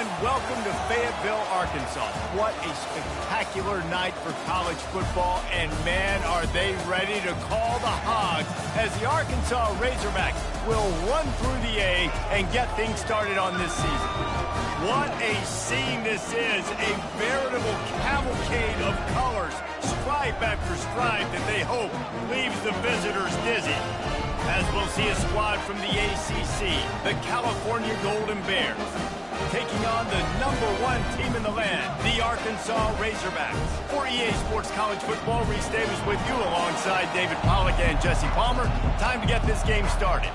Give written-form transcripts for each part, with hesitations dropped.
everyone. Welcome to Fayetteville, Arkansas. What a spectacular night for college football, and man, are they ready to call the Hogs as the Arkansas Razorbacks will run through the A and get things started on this season. What a scene this is, a veritable cavalcade of colors, stripe after stripe that they hope leaves the visitors dizzy. As we'll see a squad from the ACC, the California Golden Bears, taking on the #1 team in the land, the Arkansas Razorbacks. For EA Sports College Football, Reese Davis with you alongside David Pollack and Jesse Palmer. Time to get this game started.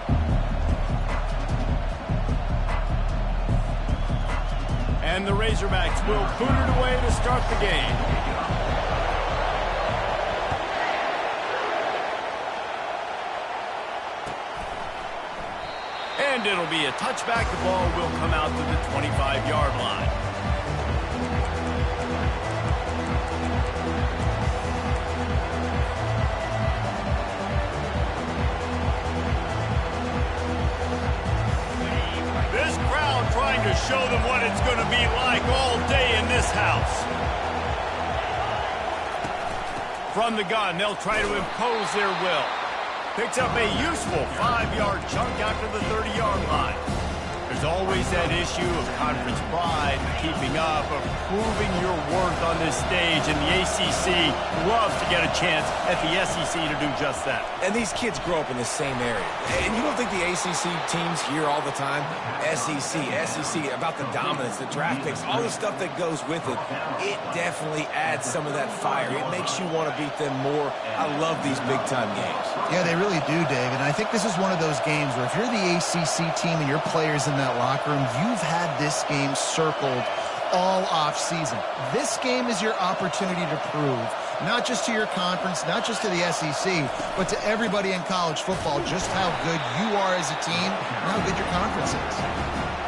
And the Razorbacks will boot it away to start the game. And it'll be a touchback. The ball will come out to the 25-yard line. This crowd trying to show them what it's going to be like all day in this house. From the gun, they'll try to impose their will. Picks up a useful 5-yard chunk after the 30-yard line. There's always that issue of conference pride, keeping up, of proving your worth on this stage, and the ACC loves to get a chance at the SEC to do just that. And these kids grow up in the same area. And you don't think the ACC teams hear all the time? SEC, about the dominance, the draft picks, all the stuff that goes with it. It definitely adds some of that fire. It makes you want to beat them more. I love these big-time games. Yeah, they really do, Dave. And I think this is one of those games where if you're the ACC team and your players in that locker room, you've had this game circled all off-season. This game is your opportunity to prove, not just to your conference, not just to the SEC, but to everybody in college football, just how good you are as a team and how good your conference is.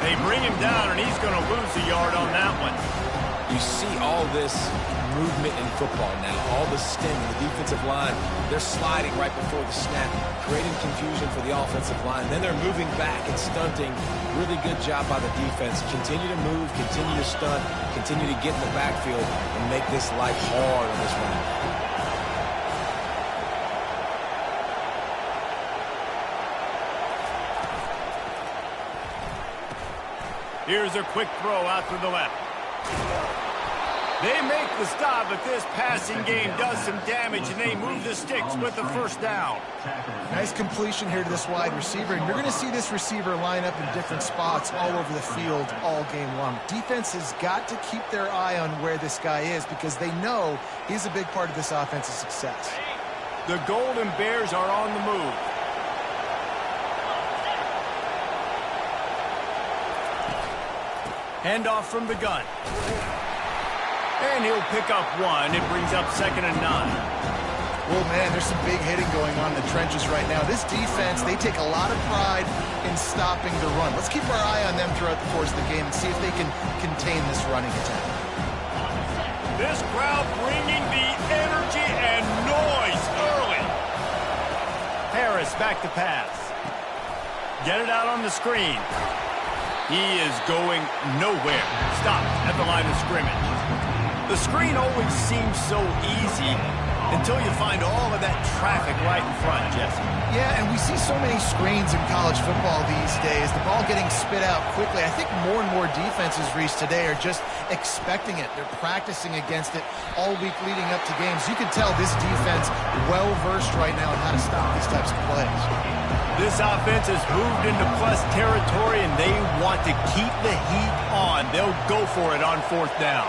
They bring him down, and he's going to lose a yard on that one. You see all this movement in football now, all the stem, the defensive line, they're sliding right before the snap, creating confusion for the offensive line. Then they're moving back and stunting. Really good job by the defense. Continue to move, continue to stunt, continue to get in the backfield and make this life hard on this run. Here's a quick throw out to the left. They make the stop, but this passing game does some damage, and they move the sticks with the first down. Nice completion here to this wide receiver, and you're going to see this receiver line up in different spots all over the field all game long. Defense has got to keep their eye on where this guy is because they know he's a big part of this offensive success. The Golden Bears are on the move. Handoff from the gun. And he'll pick up one. It brings up 2nd and 9. Well, man, there's some big hitting going on in the trenches right now. This defense, they take a lot of pride in stopping the run. Let's keep our eye on them throughout the course of the game and see if they can contain this running attack. This crowd bringing the energy and noise early. Harris back to pass. Get it out on the screen. He is going nowhere. Stopped at the line of scrimmage. The screen always seems so easy until you find all of that traffic right in front, Jesse. Yeah, and we see so many screens in college football these days. The ball getting spit out quickly. I think more and more defenses, Reese, today are just expecting it. They're practicing against it all week leading up to games. You can tell this defense well-versed right now on how to stop these types of plays. This offense has moved into plus territory, and they want to keep the heat on. They'll go for it on 4th down.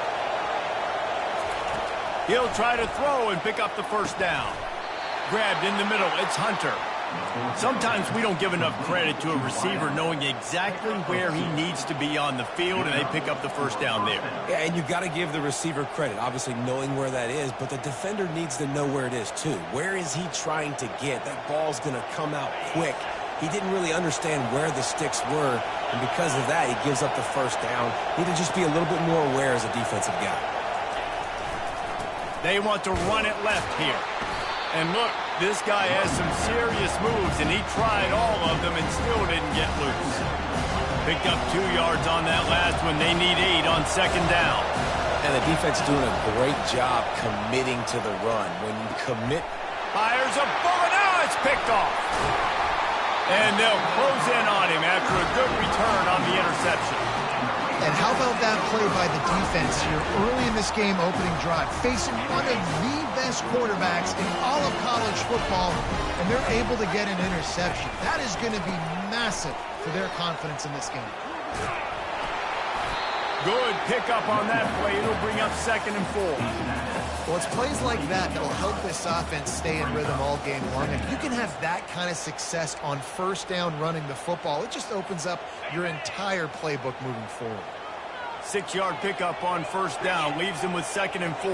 He'll try to throw and pick up the first down. Grabbed in the middle, it's Hunter. Sometimes we don't give enough credit to a receiver knowing exactly where he needs to be on the field, and they pick up the first down there. Yeah, and you've got to give the receiver credit, obviously knowing where that is, but the defender needs to know where it is too. Where is he trying to get? That ball's going to come out quick. He didn't really understand where the sticks were, and because of that, he gives up the first down. Need to just be a little bit more aware as a defensive guy. They want to run it left here. And look, this guy has some serious moves, and he tried all of them and still didn't get loose. Picked up 2 yards on that last one. They need 8 on second down. And the defense doing a great job committing to the run. When you commit... Fires a bullet. Now it's picked off. And they'll close in on him after a good return on the interception. And how about that play by the defense here early in this game opening drive, facing one of the best quarterbacks in all of college football, and they're able to get an interception. That is going to be massive for their confidence in this game. Good pickup on that play. It'll bring up 2nd and 4. Well, it's plays like that that will help this offense stay in rhythm all game long. If you can have that kind of success on first down running the football, it just opens up your entire playbook moving forward. 6-yard pickup on first down leaves them with 2nd and 4.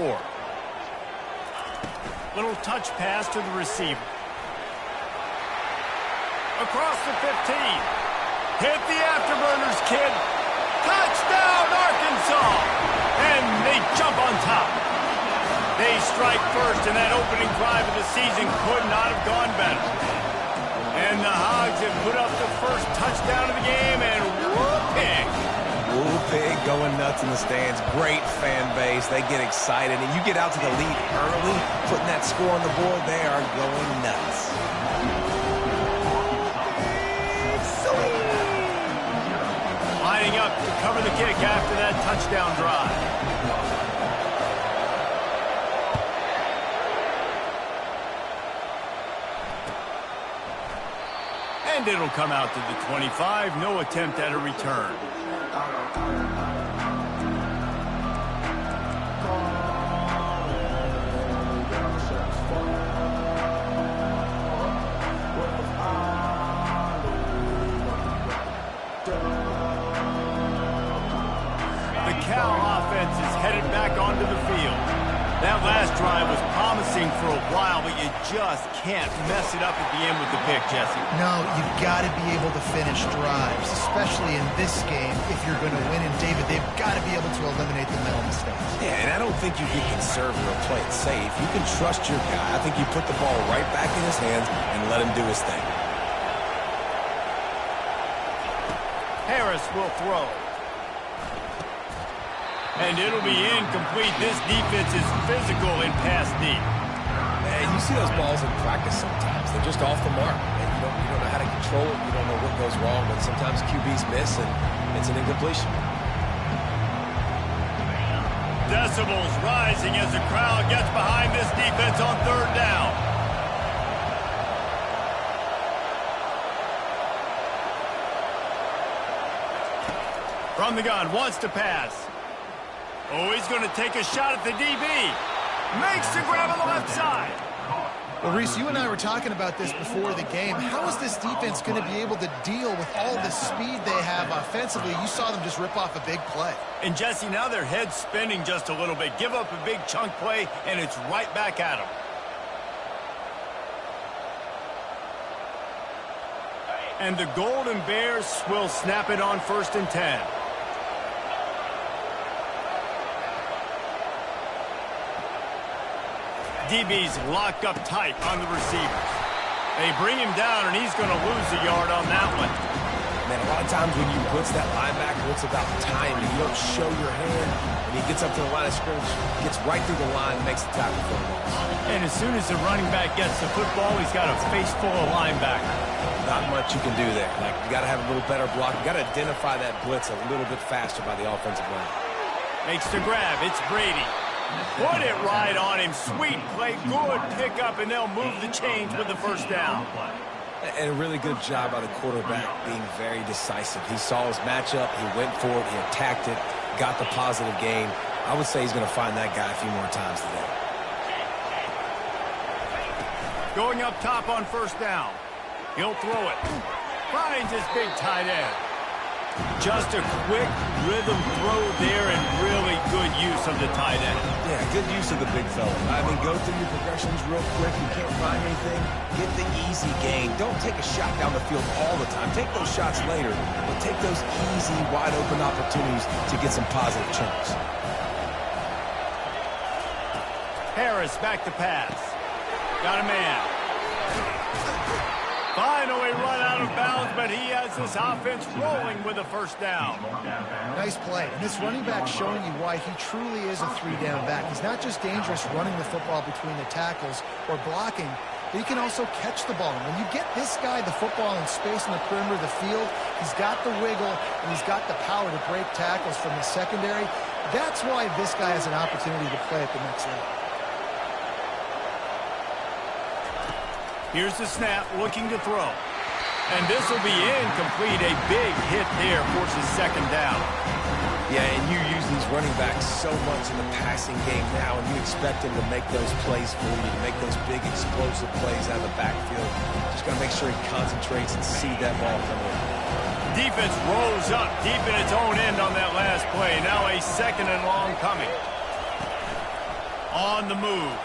Little touch pass to the receiver. Across the 15. Hit the afterburners, kid. Touchdown, Arkansas! And they jump on top. They strike first, and that opening drive of the season could not have gone better. And the Hogs have put up the first touchdown of the game, and whoop-pig. Woo-pig going nuts in the stands. Great fan base. They get excited, and you get out to the lead early, putting that score on the board, they are going nuts. Lining up to cover the kick after that touchdown drive. And it'll come out to the 25. No attempt at a return. Cal offense is headed back onto the field. That last drive was promising for a while, but you just can't mess it up at the end with the pick, Jesse. No, you've got to be able to finish drives, especially in this game if you're going to win. And, David, they've got to be able to eliminate the mental mistakes. Yeah, and I don't think you get conservative or play it safe. You can trust your guy. I think you put the ball right back in his hands and let him do his thing. Harris will throw. And it'll be incomplete. This defense is physical in pass deep. And you see those balls in practice sometimes. They're just off the mark. And you don't know how to control it. You don't know what goes wrong. But sometimes QBs miss, and it's an incompletion. Decibels rising as the crowd gets behind this defense on third down. From the gun, wants to pass. Oh, he's going to take a shot at the DB. Makes the grab on the left side. Well, Reese, you and I were talking about this before the game. How is this defense going to be able to deal with all the speed they have offensively? You saw them just rip off a big play. And, Jesse, now their head's spinning just a little bit. Give up a big chunk play, and it's right back at them. And the Golden Bears will snap it on 1st and 10. DB's locked up tight on the receivers. They bring him down, and he's going to lose a yard on that one. Man, a lot of times when you blitz that linebacker, it's about timing. You don't show your hand, and he gets up to the line of scrimmage, gets right through the line, makes the tackle for a loss. And as soon as the running back gets the football, he's got a face full of linebackers. Not much you can do there. Like, you got to have a little better block. You got to identify that blitz a little bit faster by the offensive line. Makes the grab. It's Brady. Put it right on him. Sweet play. Good pickup, and they'll move the chains with the first down. And a really good job by the quarterback being very decisive. He saw his matchup. He went for it. He attacked it. Got the positive gain. I would say he's going to find that guy a few more times today. Going up top on first down. He'll throw it. Finds his big tight end. Just a quick rhythm throw there and really good use of the tight end. Yeah, good use of the big fella. I mean, go through your progressions real quick. You can't find anything. Get the easy gain. Don't take a shot down the field all the time. Take those shots later, but take those easy, wide-open opportunities to get some positive chunks. Harris back to pass. Got a man. Finally run out of bounds, but he has this offense rolling with a first down. Nice play. And this running back showing you why he truly is a three-down back. He's not just dangerous running the football between the tackles or blocking, but he can also catch the ball. And when you get this guy the football in space in the perimeter of the field, he's got the wiggle and he's got the power to break tackles from the secondary. That's why this guy has an opportunity to play at the next level. Here's the snap, looking to throw. And this will be incomplete. A big hit there, forces second down. Yeah, and you use these running backs so much in the passing game now, and you expect them to make those plays for you, to make those big explosive plays out of the backfield. Just got to make sure he concentrates and see that ball come in. Defense rolls up deep in its own end on that last play. Now a second and long coming. On the move.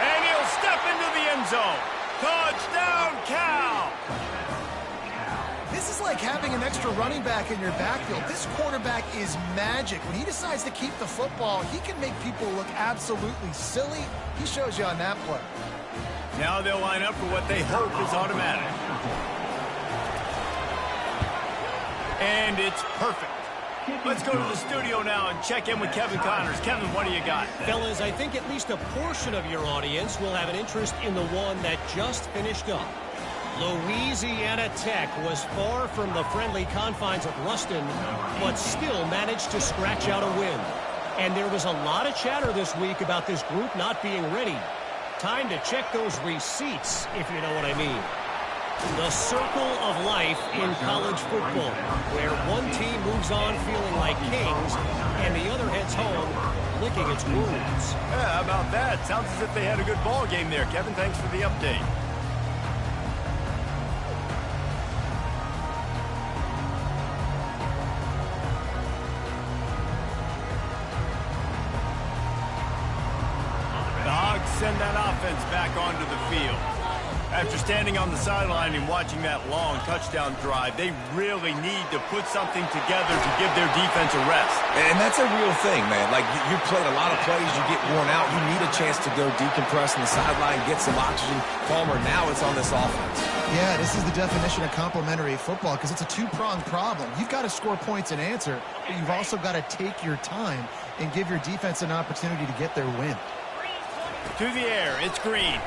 And he'll step into the end zone. Touchdown, Cal! This is like having an extra running back in your backfield. This quarterback is magic. When he decides to keep the football, he can make people look absolutely silly. He shows you on that play. Now they'll line up for what they hope is automatic. And it's perfect. Let's go to the studio now and check in with Kevin Connors. Kevin, what do you got? Fellas, I think at least a portion of your audience will have an interest in the one that just finished up. Louisiana Tech was far from the friendly confines of Ruston, but still managed to scratch out a win. And there was a lot of chatter this week about this group not being ready. Time to check those receipts, if you know what I mean. The circle of life in college football, where one team moves on feeling like kings and the other heads home licking its wounds. Yeah, how about that? Sounds as if they had a good ball game there. Kevin, thanks for the update. The Hogs send that offense back onto the field. After standing on the sideline and watching that long touchdown drive, they really need to put something together to give their defense a rest. And that's a real thing, man. Like, you played a lot of plays, you get worn out, you need a chance to go decompress on the sideline, get some oxygen. Palmer, now it's on this offense. Yeah, this is the definition of complementary football because it's a two-pronged problem. You've got to score points and answer, but you've also got to take your time and give your defense an opportunity to get their win. To the air, it's Green.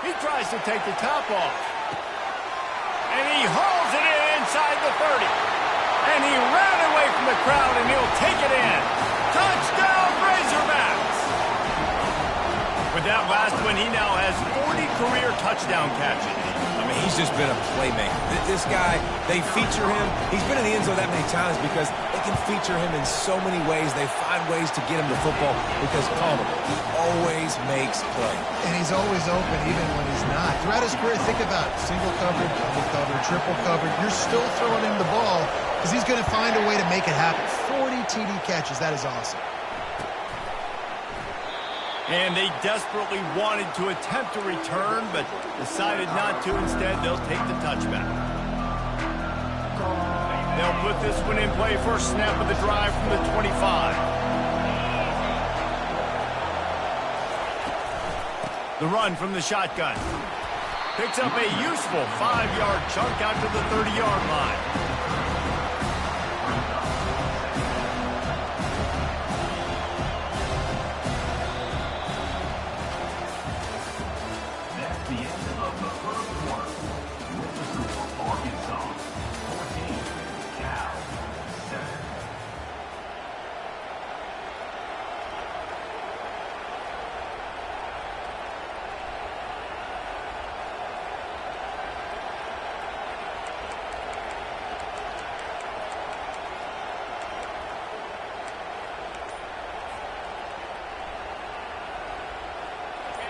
He tries to take the top off. And he hauls it in inside the 30. And he ran away from the crowd, and he'll take it in. Touchdown, Razorbacks! With that last one, he now has 40 career touchdown catches. I mean, he's just been a playmaker. This guy, they feature him. He's been in the end zone that many times because they can feature him in so many ways. They find ways to get him the football because Palmer, he always makes plays. And he's always open even when he's not. Throughout his career, think about it. Single covered, double covered, triple covered. You're still throwing him the ball because he's going to find a way to make it happen. 40 TD catches. That is awesome. And they desperately wanted to attempt a return, but decided not to. Instead, they'll take the touchback. They'll put this one in play for a snap of the drive from the 25. The run from the shotgun. Picks up a useful 5-yard chunk out to the 30-yard line.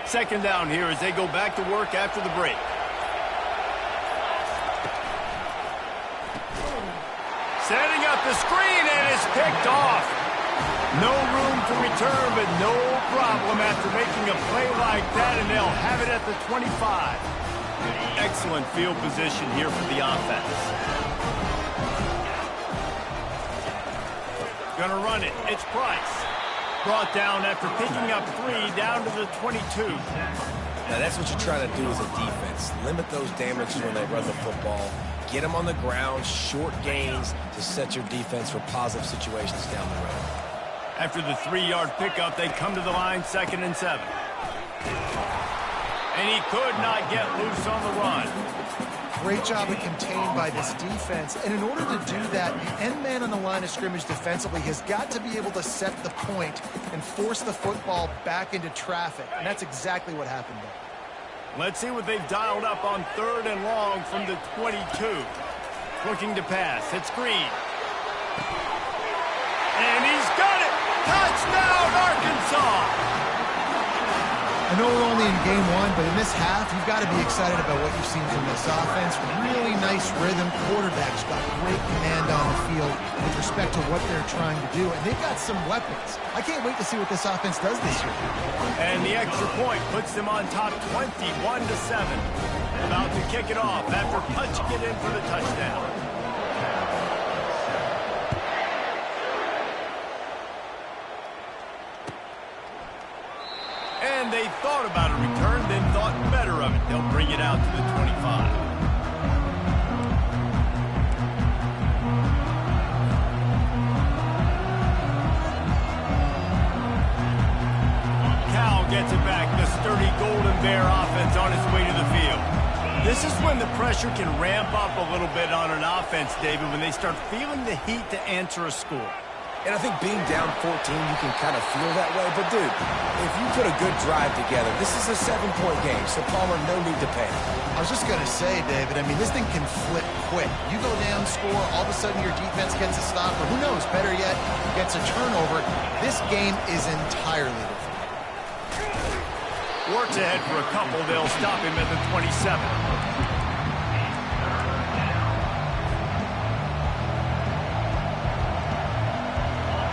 Second down here as they go back to work after the break. Setting up the screen, and it's picked off. No room to return, but no problem after making a play like that, and they'll have it at the 25. Excellent field position here for the offense. Gonna run it. It's Price. Brought down after picking up 3 down to the 22. Now, that's what you try to do as a defense. Limit those damages when they run the football. Get them on the ground, short gains to set your defense for positive situations down the road. After the 3-yard pickup, they come to the line, 2nd and 7. And he could not get loose on the run. Great job of contained by this defense. And in order to do that, the end man on the line of scrimmage defensively has got to be able to set the point and force the football back into traffic. And that's exactly what happened there. Let's see what they've dialed up on 3rd and long from the 22. Looking to pass. It's Green. And he's got it! Touchdown, Arkansas! I know we're only in game 1, but in this half, you've got to be excited about what you've seen from this offense. Really nice rhythm. Quarterback's got great command on the field with respect to what they're trying to do. And they've got some weapons. I can't wait to see what this offense does this year. And the extra point puts them on top 21-7. About to kick it off after punching it in for the touchdown. And they thought about a return, then thought better of it. They'll bring it out to the 25. Cal gets it back. The sturdy Golden Bear offense on its way to the field. This is when the pressure can ramp up a little bit on an offense, David, when they start feeling the heat to answer a score. And I think being down 14, you can kind of feel that way. But, dude, if you put a good drive together, this is a 7-point game, so Palmer, no need to panic. I was just going to say, David, I mean, this thing can flip quick. You go down, score, all of a sudden your defense gets a stop, or who knows, better yet, gets a turnover. This game is entirely different. Works ahead for a couple. They'll stop him at the 27.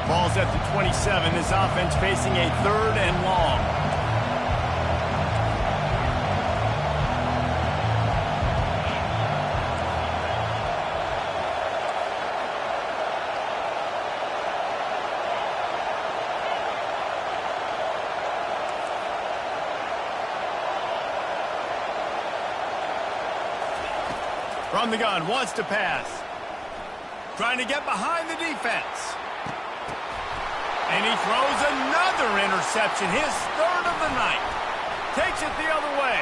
Ball's at the 27. This offense facing a 3rd and long. From the gun, wants to pass. Trying to get behind the defense. And he throws another interception, his 3rd of the night. Takes it the other way.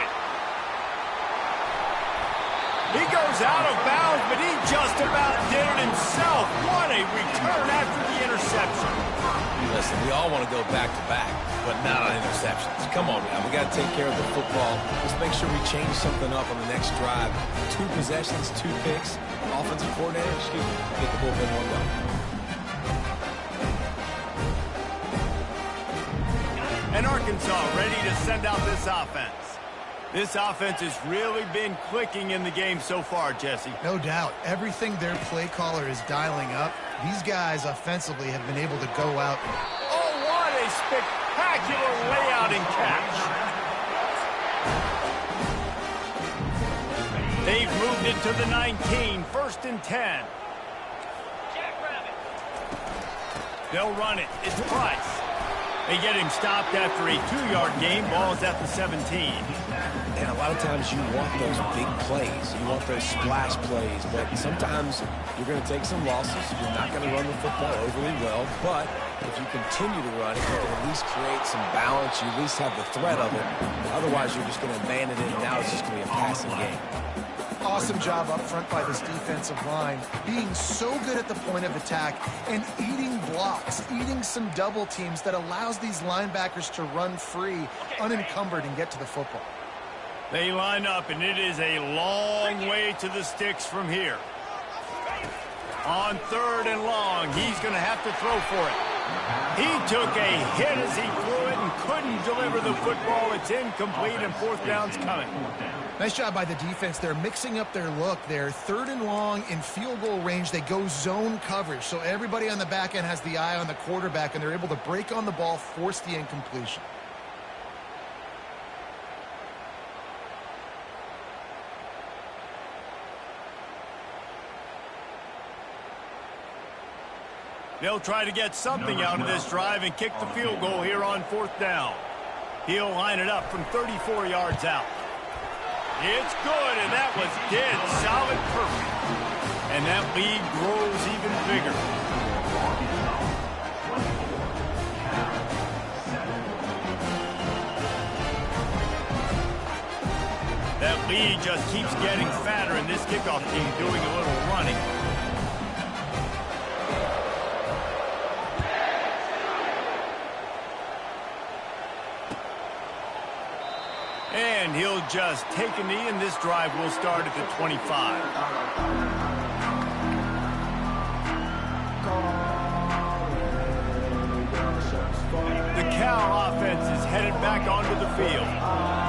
He goes out of bounds, but he just about did it himself. What a return after the interception. Listen, we all want to go back-to-back, but not on interceptions. Come on, man. We got to take care of the football. Let's make sure we change something up on the next drive. 2 possessions, 2 picks. Offensive coordinator, get the bullpen one down. And Arkansas ready to send out this offense. This offense has really been clicking in the game so far, Jesse. No doubt. Everything their play caller is dialing up, these guys offensively have been able to go out. Oh, what a spectacular layout and catch. They've moved it to the 19, 1st and 10. They'll run it. It's Price. They get him stopped after a 2-yard gain. Ball's at the 17. And a lot of times you want those big plays. You want those splash plays. But sometimes you're going to take some losses. You're not going to run the football overly well. But if you continue to run it, you can at least create some balance. You at least have the threat of it. Otherwise, you're just going to abandon it, and now it's just going to be a passing game. Awesome job up front by this defensive line, being so good at the point of attack and eating blocks, eating some double teams that allows these linebackers to run free, unencumbered, and get to the football. They line up, and it is a long way to the sticks from here. On 3rd and long, he's going to have to throw for it. He took a hit as he threw it and couldn't deliver the football. It's incomplete, and 4th down's coming. Nice job by the defense. They're mixing up their look. They're 3rd and long in field goal range. They go zone coverage, so everybody on the back end has the eye on the quarterback, and they're able to break on the ball, force the incompletion. They'll try to get something out of this drive and kick the field goal here on 4th down. He'll line it up from 34 yards out. It's good, and that was dead solid perfect. And that lead grows even bigger. That lead just keeps getting fatter, and this kickoff team doing a little running. And he'll just take a knee, and this drive will start at the 25. The Cal offense is headed back onto the field.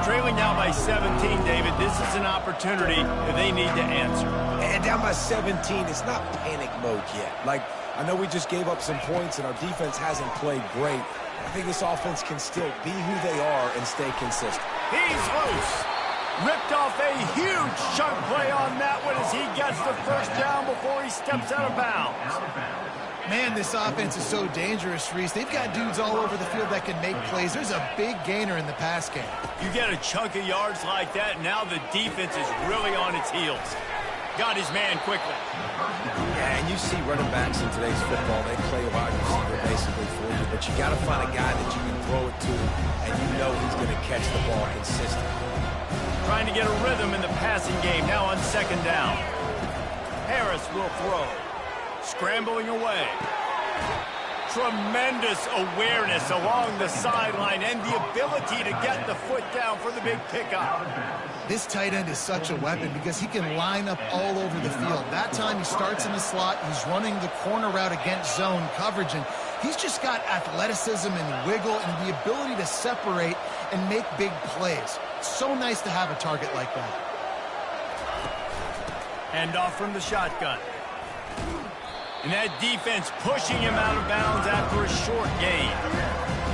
Trailing now by 17, David. This is an opportunity that they need to answer. And down by 17, it's not panic mode yet. Like, I know we just gave up some points and our defense hasn't played great. I think this offense can still be who they are and stay consistent. He's loose. Ripped off a huge chunk play on that one as he gets the first down before he steps out of bounds. Man, this offense is so dangerous, Reese. They've got dudes all over the field that can make plays. There's a big gainer in the pass game. You get a chunk of yards like that, now the defense is really on its heels. Got his man quickly. Yeah, and you see running backs in today's football, they play a wide receiver basically for you, but you got to find a guy that you can throw it to, and you know he's going to catch the ball consistently. Trying to get a rhythm in the passing game, now on second down. Harris will throw. Scrambling away. Tremendous awareness along the sideline and the ability to get the foot down for the big pickup. This tight end is such a weapon because he can line up all over the field. That time he starts in the slot, he's running the corner route against zone coverage, and he's just got athleticism and wiggle and the ability to separate and make big plays. So nice to have a target like that. Hand off from the shotgun. And that defense pushing him out of bounds after a short gain.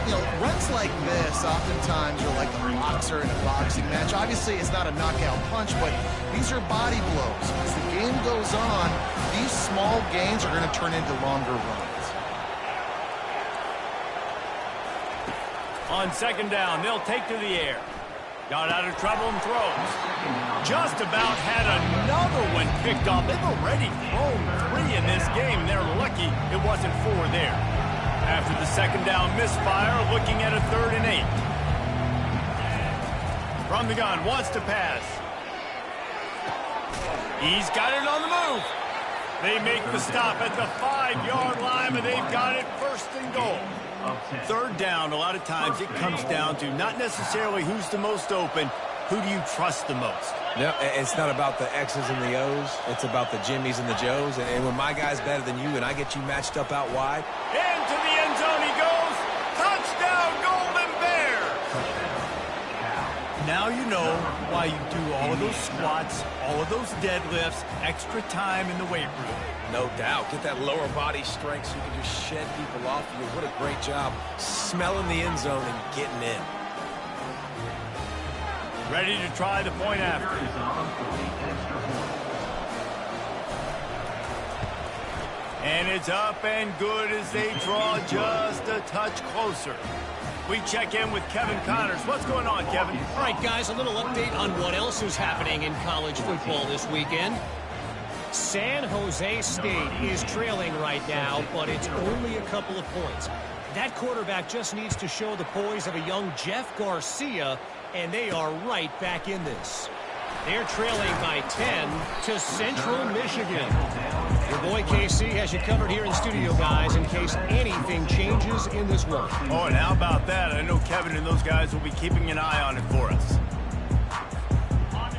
You know, runs like this oftentimes are like a boxer in a boxing match. Obviously, it's not a knockout punch, but these are body blows. As the game goes on, these small gains are going to turn into longer runs. On second down, they'll take to the air. Got out of trouble and throws. Just about had another one picked off. They've already thrown 3 in this game. They're lucky it wasn't 4 there. After the second down misfire, looking at a 3rd and 8. From the gun, wants to pass. He's got it on the move. They make the stop at the 5-yard line, and they've got it 1st and goal. 3rd down, a lot of times it comes down to not necessarily who's the most open, who do you trust the most? Yeah, it's not about the X's and the O's. It's about the Jimmies and the Joes. And when my guy's better than you and I get you matched up out wide. Into the end zone he goes. Touchdown, Golden Bears! Now you know why you do all of those squats, all of those deadlifts, extra time in the weight room. No doubt. Get that lower body strength so you can just shed people off you. What a great job smelling the end zone and getting in. Ready to try the point after. And it's up and good as they draw just a touch closer. We check in with Kevin Connors. What's going on, Kevin? All right, guys, a little update on what else is happening in college football this weekend. San Jose State is trailing right now, but it's only a couple of points. That quarterback just needs to show the poise of a young Jeff Garcia, and they are right back in this. They're trailing by 10 to Central Michigan. Your boy KC has you covered here in studio, guys, in case anything changes in this one. Oh, and how about that? I know Kevin and those guys will be keeping an eye on it for us.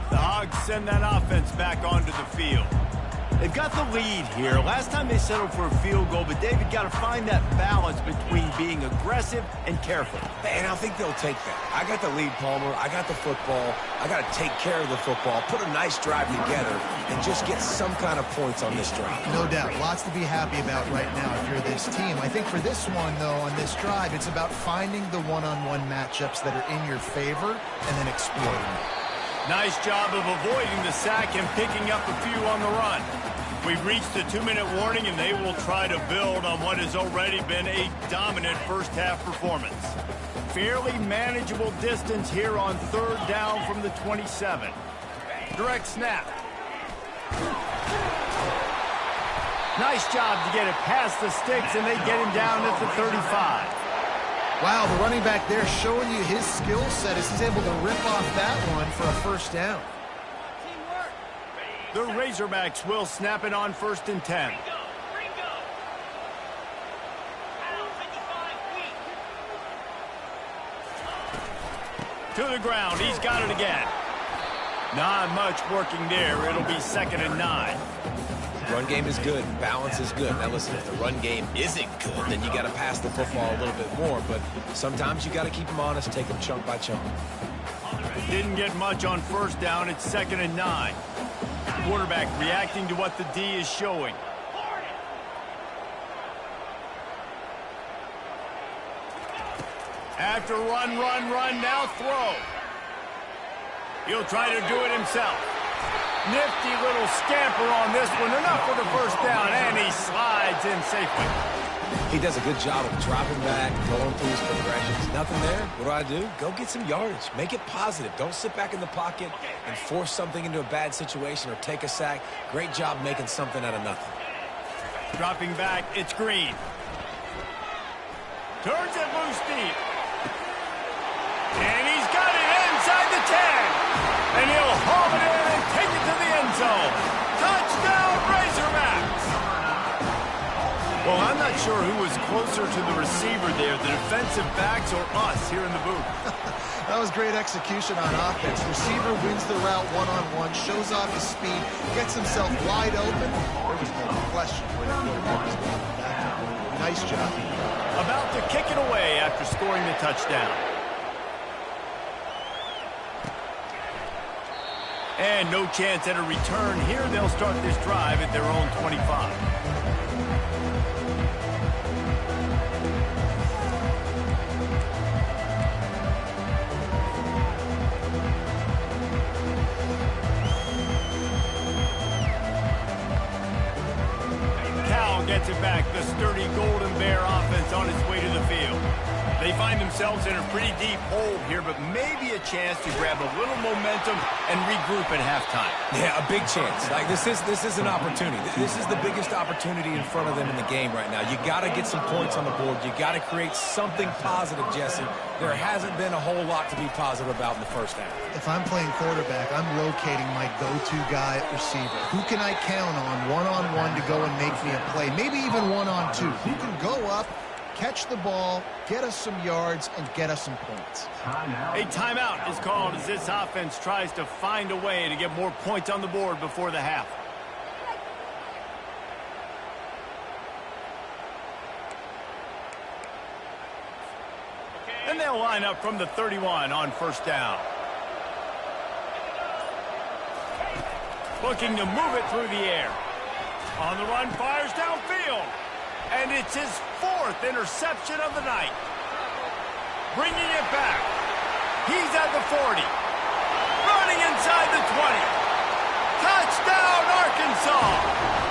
The Hogs send that offense back onto the field. They've got the lead here. Last time they settled for a field goal, but David got to find that balance between being aggressive and careful. And I think they'll take that. I got the lead, Palmer. I got the football. I got to take care of the football, put a nice drive together, and just get some kind of points on this drive. No doubt. Lots to be happy about right now if you're this team. I think for this one, though, on this drive, it's about finding the one-on-one matchups that are in your favor and then exploiting it. Nice job of avoiding the sack and picking up a few on the run. We've reached the 2-minute warning, and they will try to build on what has already been a dominant first-half performance. Fairly manageable distance here on 3rd down from the 27. Direct snap. Nice job to get it past the sticks, and they get him down at the 35. Wow, the running back there showing you his skill set as he's able to rip off that one for a first down. The Razorbacks will snap it on 1st and 10. To the ground. He's got it again. Not much working there. It'll be 2nd and 9. Run game is good. Balance is good. Now, listen, if the run game isn't good, then you got to pass the football a little bit more. But sometimes you got to keep them honest, take them chunk by chunk. Didn't get much on 1st down. It's 2nd and 9. Quarterback reacting to what the D is showing. After run, now throw. He'll try to do it himself. Nifty little scamper on this one. Enough for the first down, and he slides in safely. He does a good job of dropping back, going through his progressions. Nothing there. What do? Go get some yardage. Make it positive. Don't sit back in the pocket and force something into a bad situation or take a sack. Great job making something out of nothing. Dropping back, it's Green. Turns it loose deep. And he's got it inside the 10. And he'll haul it in and take it to the end zone. Touchdown, Razorbacks! Well, I'm not sure who was closer to the receiver there, the defensive backs or us here in the booth. That was great execution on offense. Receiver wins the route one-on-one, shows off his speed, gets himself wide open. There was no question where the quarterback was going with that. Nice job. About to kick it away after scoring the touchdown. And no chance at a return here. They'll start this drive at their own 25. Cal gets it back. The sturdy Golden Bear offense on its way to the field. They find themselves in a pretty deep hole here, but maybe a chance to grab a little momentum and regroup at halftime. Yeah, a big chance. Like this is an opportunity. This is the biggest opportunity in front of them in the game right now. You got to get some points on the board. You got to create something positive, Jesse. There hasn't been a whole lot to be positive about in the first half. If I'm playing quarterback, I'm locating my go-to guy at receiver. Who can I count on one-on-one to go and make me a play? Maybe even one-on-two. Who can go up, catch the ball, get us some yards, and get us some points. A timeout is called as this offense tries to find a way to get more points on the board before the half. And they'll line up from the 31 on 1st down. Looking to move it through the air. On the run, fires downfield. And it's his 4th interception of the night. Bringing it back. He's at the 40. Running inside the 20. Touchdown, Arkansas.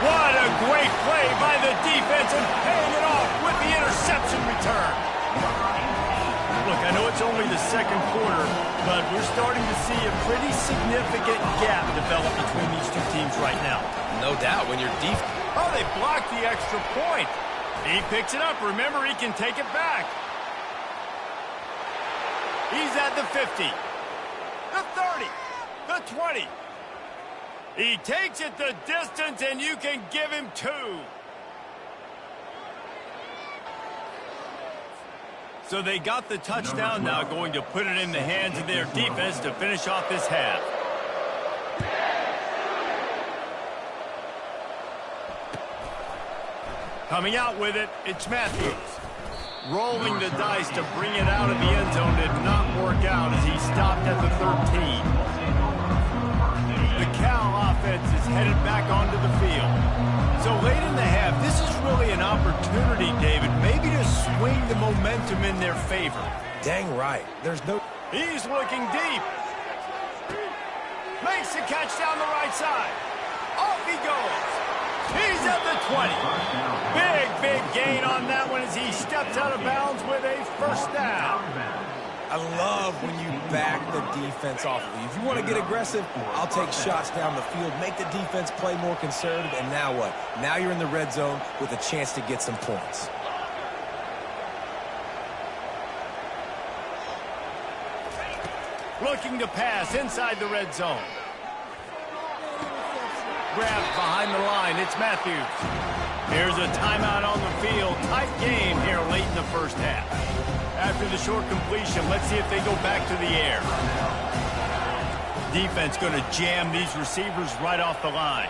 What a great play by the defense and paying it off with the interception return. Look, I know it's only the 2nd quarter, but we're starting to see a pretty significant gap develop between these two teams right now. No doubt when you're deep. Oh, they blocked the extra point. He picks it up. Remember, he can take it back. He's at the 50. The 30. The 20. He takes it the distance, and you can give him 2. So they got the touchdown, now going to put it in the hands of their defense to finish off this half. Coming out with it, it's Matthews. Rolling the dice to bring it out of the end zone did not work out as he stopped at the 13. The Cal offense is headed back onto the field. So late in the half, this is really an opportunity, David, maybe to swing the momentum in their favor. Dang right. There's no... He's looking deep. Makes the catch down the right side. Off he goes. He's at the 20. Big gain on that one as he steps out of bounds with a first down. I love when you back the defense off of you. If you want to get aggressive, I'll take shots down the field, make the defense play more conservative, and now what? Now you're in the red zone with a chance to get some points. Looking to pass inside the red zone. Grabbed behind the line. It's Matthews. Here's a timeout on the field. Tight game here late in the first half. After the short completion, let's see if they go back to the air. Defense going to jam these receivers right off the line.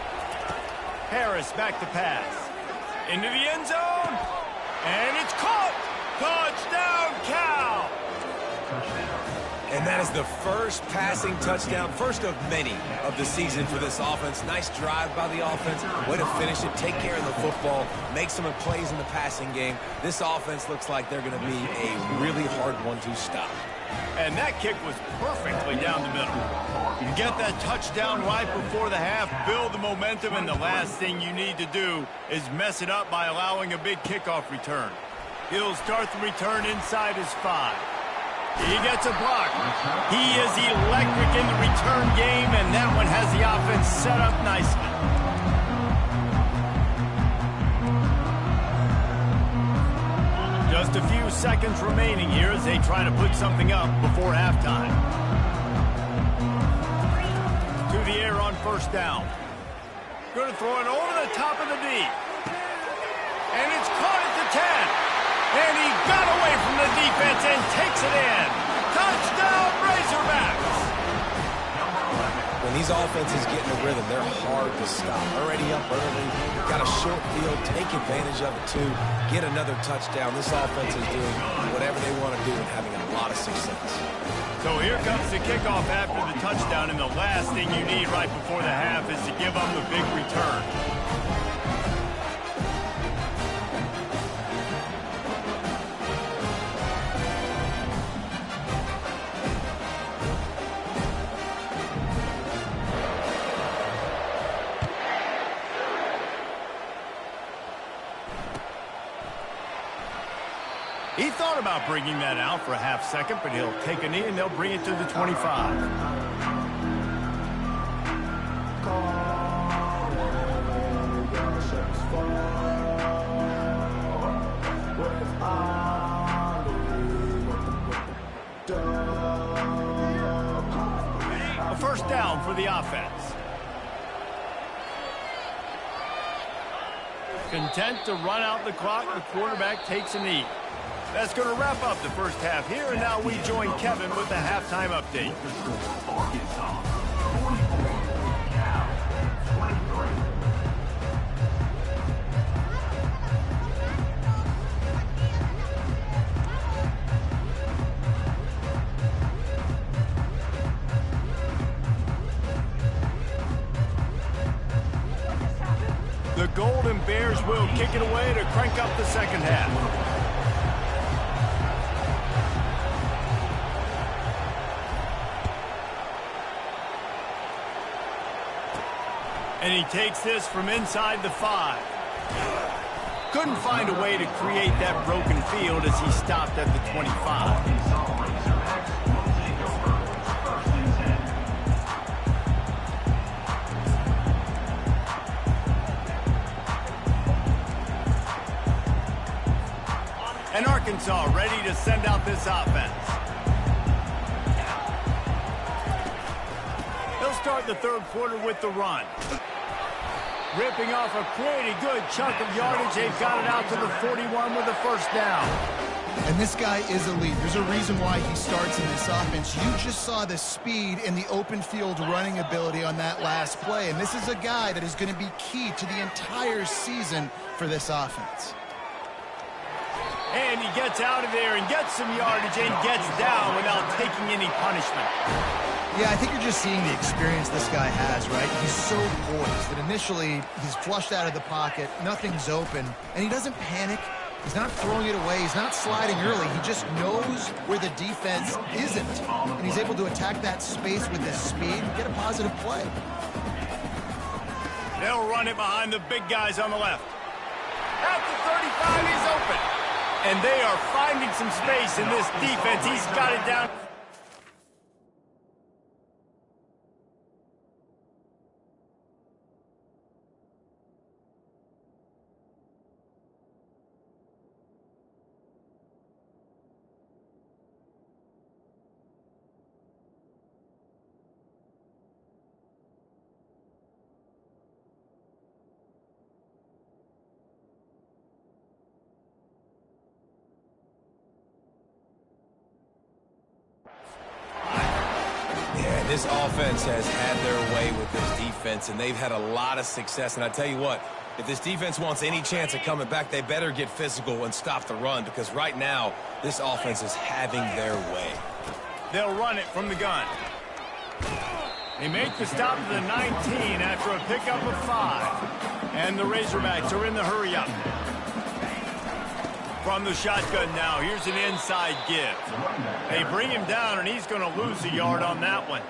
Harris back to pass. Into the end zone. And it's caught. Touchdown, Cal. And that is the first passing touchdown, first of many of the season for this offense. Nice drive by the offense. Way to finish it, take care of the football, make some plays in the passing game. This offense looks like they're going to be a really hard one to stop. And that kick was perfectly down the middle. You get that touchdown right before the half, build the momentum, and the last thing you need to do is mess it up by allowing a big kickoff return. He'll start the return inside his 5. He gets a block. He is electric in the return game, and that one has the offense set up nicely. Just a few seconds remaining here as they try to put something up before halftime. To the air on first down. Going to throw it over the top of the D. And it's caught at the 10. And he got away from the defense and takes it in. Touchdown, Razorbacks! When these offenses get in a rhythm, they're hard to stop. Already up early, got a short field, take advantage of it too, get another touchdown. This offense is doing whatever they want to do and having a lot of success. So here comes the kickoff after the touchdown, and the last thing you need right before the half is to give up the big return. He thought about bringing that out for a half second, but he'll take a knee and they'll bring it to the 25. A first down for the offense. Content to run out the clock, the quarterback takes a knee. That's going to wrap up the first half here, and now we join Kevin with the halftime update. The Golden Bears will kick it away to crank up the second half. And he takes this from inside the 5. Couldn't find a way to create that broken field as he stopped at the 25. And Arkansas ready to send out this offense. They'll start the third quarter with the run. Ripping off a pretty good chunk of yardage. They've got it out to the 41 with a first down. And this guy is elite. There's a reason why he starts in this offense. You just saw the speed and the open field running ability on that last play. And this is a guy that is going to be key to the entire season for this offense. And he gets out of there and gets some yardage and gets down without taking any punishment. Yeah, I think you're just seeing the experience this guy has, right? He's so poised that initially he's flushed out of the pocket, nothing's open, and he doesn't panic. He's not throwing it away. He's not sliding early. He just knows where the defense isn't, and he's able to attack that space with his speed and get a positive play. They'll run it behind the big guys on the left. At the 35, he's open. And they are finding some space in this defense. He's got it down. This offense has had their way with this defense, and they've had a lot of success. And I tell you what, if this defense wants any chance of coming back, they better get physical and stop the run, because right now, this offense is having their way. They'll run it from the gun. They make the stop to the 19 after a pickup of 5. And the Razorbacks are in the hurry-up. From the shotgun now, here's an inside give. They bring him down, and he's going to lose a yard on that one.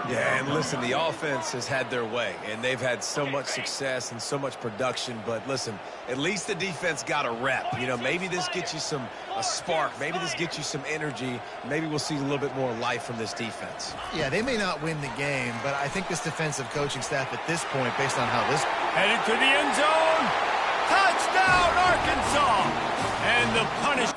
Yeah, and listen, the offense has had their way, and they've had so much success and so much production. But listen, at least the defense got a rep. You know, maybe this gets you a spark. Maybe this gets you some energy. Maybe we'll see a little bit more life from this defense. Yeah, they may not win the game, but I think this defensive coaching staff at this point, based on how this... Headed to the end zone. Touchdown, Arkansas! And the punish.